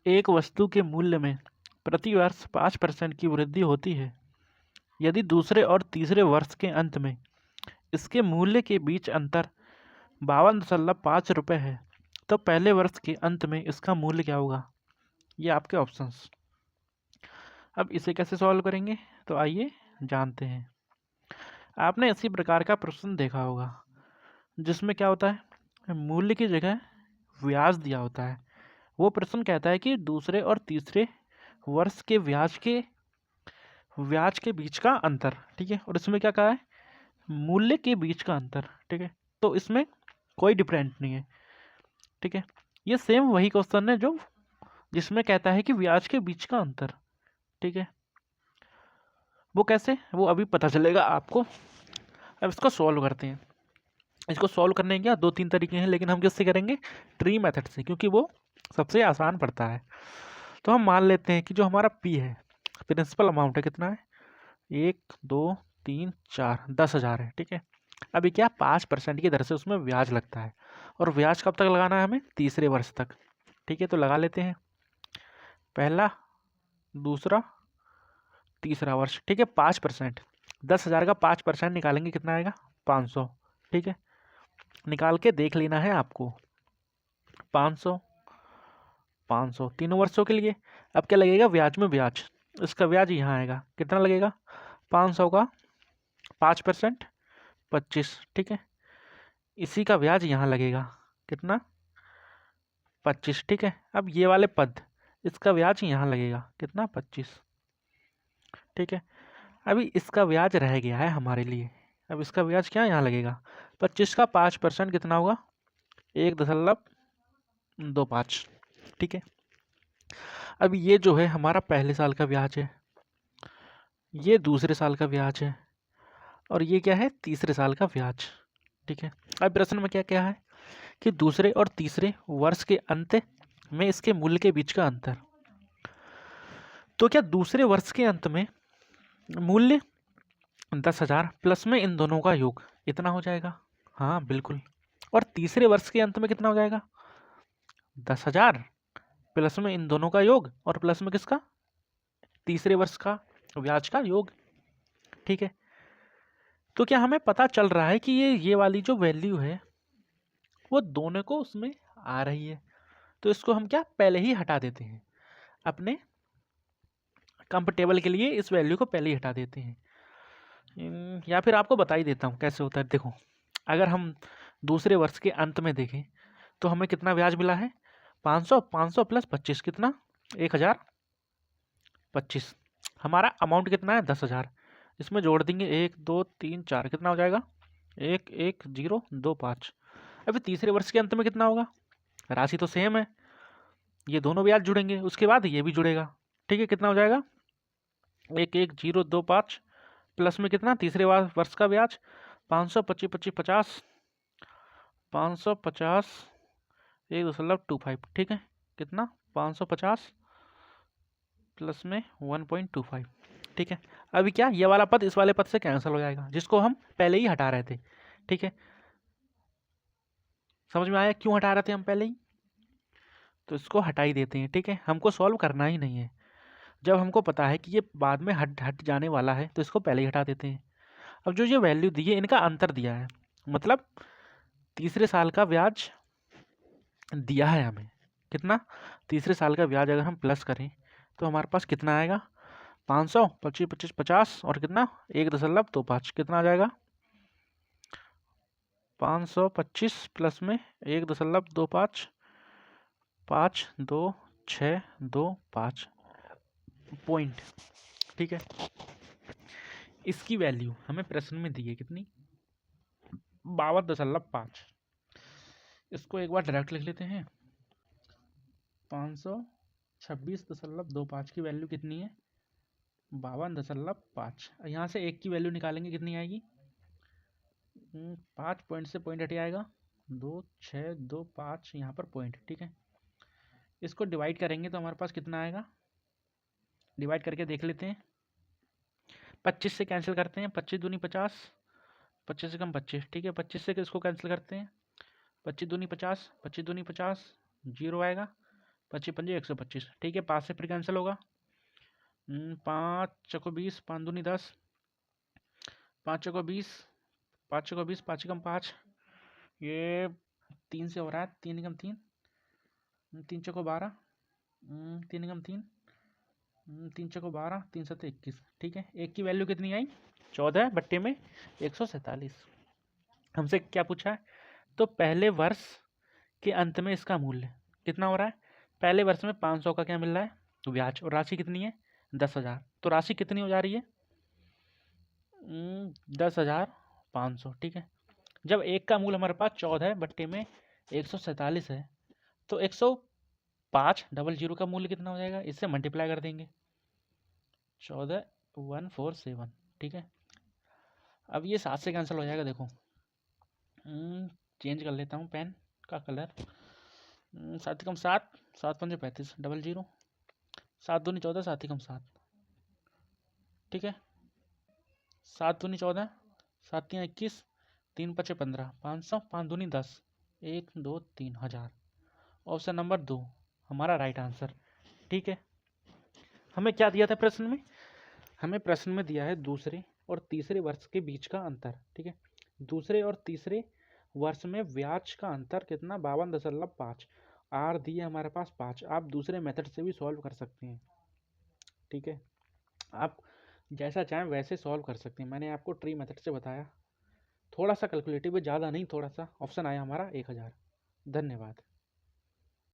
एक वस्तु के मूल्य में प्रति वर्ष 5% की वृद्धि होती है। यदि दूसरे और तीसरे वर्ष के अंत में इसके मूल्य के बीच अंतर 52.5 रुपये है, तो पहले वर्ष के अंत में इसका मूल्य क्या होगा? ये आपके ऑप्शंस। अब इसे कैसे सॉल्व करेंगे, तो आइए जानते हैं। आपने इसी प्रकार का प्रश्न देखा होगा जिसमें क्या होता है, मूल्य की जगह ब्याज दिया होता है। वो प्रश्न कहता है कि दूसरे और तीसरे वर्ष के ब्याज के बीच का अंतर, ठीक है। और इसमें क्या कहा है, मूल्य के बीच का अंतर, ठीक है। तो इसमें कोई डिफरेंट नहीं है, ठीक है। ये सेम वही क्वेश्चन है जो जिसमें कहता है कि ब्याज के बीच का अंतर, ठीक है। वो कैसे, वो अभी पता चलेगा आपको। अब इसको सॉल्व करते हैं। इसको सॉल्व करने के 2-3 तरीके हैं, लेकिन हम किससे करेंगे? ट्री मेथड से, क्योंकि वो सबसे आसान पड़ता है। तो हम मान लेते हैं कि जो हमारा पी है, प्रिंसिपल अमाउंट है, कितना है? 1 2 3 4 10,000 है, ठीक है। अभी क्या 5% की दर से उसमें ब्याज लगता है, और ब्याज कब तक लगाना है हमें? तीसरे वर्ष तक, ठीक है। तो लगा लेते हैं, पहला, दूसरा, तीसरा वर्ष, ठीक है। 5%, 10,000 का 5% निकालेंगे, कितना आएगा? 500, ठीक है। निकाल के देख लेना है आपको। 500 500 तीनों वर्षों के लिए। अब क्या लगेगा? ब्याज में ब्याज, इसका ब्याज यहाँ आएगा, कितना लगेगा? 500 का 5% 25, ठीक है। इसी का ब्याज यहाँ लगेगा, कितना? 25, ठीक है। अब ये वाले पद, इसका ब्याज यहाँ लगेगा, कितना? 25, ठीक है। अभी इसका ब्याज रह गया है हमारे लिए। अब इसका ब्याज क्या यहाँ लगेगा? 25 का 5% कितना होगा? 1.25, ठीक है। अब ये जो है हमारा पहले साल का ब्याज है, ये दूसरे साल का ब्याज है, और ये क्या है? तीसरे साल का ब्याज, ठीक है। अब प्रश्न में क्या क्या है कि दूसरे और तीसरे वर्ष के अंत में इसके मूल्य के बीच का अंतर। तो क्या दूसरे वर्ष के अंत में मूल्य 10,000 प्लस में इन दोनों का योग इतना हो जाएगा? हाँ बिल्कुल। और तीसरे वर्ष के अंत में कितना हो जाएगा? 10,000 प्लस में इन दोनों का योग, और प्लस में किसका? तीसरे वर्ष का ब्याज का योग, ठीक है। तो क्या हमें पता चल रहा है कि ये वाली जो वैल्यू है वो दोनों को उसमें आ रही है। तो इसको हम क्या पहले ही हटा देते हैं, अपने कंफर्टेबल के लिए इस वैल्यू को पहले ही हटा देते हैं। या फिर आपको बता ही देता हूँ कैसे होता है। देखो, अगर हम दूसरे वर्ष के अंत में देखें तो हमें कितना ब्याज मिला है? 500 500 प्लस 25 कितना? 1025। हमारा अमाउंट कितना है? 10,000। इसमें जोड़ देंगे 1 2 3 4, कितना हो जाएगा? 11025। अभी तीसरे वर्ष के अंत में कितना होगा? राशि तो सेम है, ये दोनों ब्याज जुड़ेंगे, उसके बाद ये भी जुड़ेगा, ठीक है। कितना हो जाएगा? 11025 प्लस में कितना? तीसरे वर्ष का ब्याज 500 25 25 50, 550 1.25, ठीक है। कितना? 550 प्लस में 1.25, ठीक है। अभी क्या ये वाला पद इस वाले पद से कैंसिल हो जाएगा, जिसको हम पहले ही हटा रहे थे, ठीक है। समझ में आया क्यों हटा रहे थे हम पहले ही? तो इसको हटा ही देते हैं, ठीक है। हमको सॉल्व करना ही नहीं है। जब हमको पता है कि ये बाद में हट हट जाने वाला है तो इसको पहले ही हटा देते हैं। अब जो ये वैल्यू दी है, इनका अंतर दिया है, मतलब तीसरे साल का ब्याज दिया है हमें, कितना? तीसरे साल का ब्याज अगर हम प्लस करें तो हमारे पास कितना आएगा? 500 25 25 50, और कितना? 1.25, कितना आ जाएगा? 525 प्लस में 1.25, 5 2 6 2 5 पॉइंट, ठीक है। इसकी वैल्यू हमें प्रश्न में दी है, कितनी? 52.5। इसको एक बार डायरेक्ट लिख लेते हैं। 526.25 की वैल्यू कितनी है? 52.5। यहाँ से एक की वैल्यू निकालेंगे, कितनी आएगी? 5 पॉइंट से पॉइंट हट आएगा, 2 6 2 5, यहाँ पर पॉइंट, ठीक है। इसको डिवाइड करेंगे तो हमारे पास कितना आएगा? डिवाइड करके देख लेते हैं। 25 से कैंसिल करते हैं, 25 दूनी 50, 25 से कम 25, ठीक है। 25 से इसको कैंसिल करते हैं, 25 दूनी 50, 25 दूनी 50, जीरो आएगा। 25 पंजे 125, ठीक है। 5 से फिर कैंसिल होगा। 5 चौको 20, 5 दूनी 10, 5 चौको 20, 5 चौको 20, 5 एकम 5, ये 3 से हो रहा है, 3 एकम 3, 3 चौको 12, 3 एकम 3, 3 चौको 12, 3 सत्ते 21, ठीक है। एक की वैल्यू कितनी आई? 14 बट्टे में 147। हमसे क्या पूछा है? तो पहले वर्ष के अंत में इसका मूल्य कितना हो रहा है? पहले वर्ष में 500 का क्या मिल रहा है? तो ब्याज, और राशि कितनी है? 10,000। तो राशि कितनी हो जा रही है? 10,500, ठीक है। जब एक का मूल हमारे पास 14 है बट्टे में 147 है, तो 105 का मूल्य कितना हो जाएगा? इससे मल्टीप्लाई कर देंगे, 14,147, ठीक है। अब ये 7 से कैंसिल हो जाएगा, देखो। चेंज कर लेता हूँ पेन का कलर। 7 कम 7, 7 पंजे 35, 00, 7 दूनी 14, 7 कम 7, ठीक है। 7 दूनी 14, 7 तीन 21, 3 पचे 15, 500, 5 दूनी 10, 1 2 3 हजार। ऑप्शन नंबर 2 हमारा राइट आंसर, ठीक है। हमें क्या दिया था प्रश्न में? हमें प्रश्न में दिया है दूसरे और तीसरे वर्ष के बीच का अंतर, ठीक है। दूसरे और तीसरे वर्ष में ब्याज का अंतर कितना? 52.5। आर दिए हमारे पास 5। आप दूसरे मेथड से भी सॉल्व कर सकते हैं, ठीक है। आप जैसा चाहें वैसे सॉल्व कर सकते हैं। मैंने आपको ट्री मेथड से बताया, थोड़ा सा कैलकुलेटिव है, ज़्यादा नहीं, थोड़ा सा। ऑप्शन आया हमारा 1000। धन्यवाद।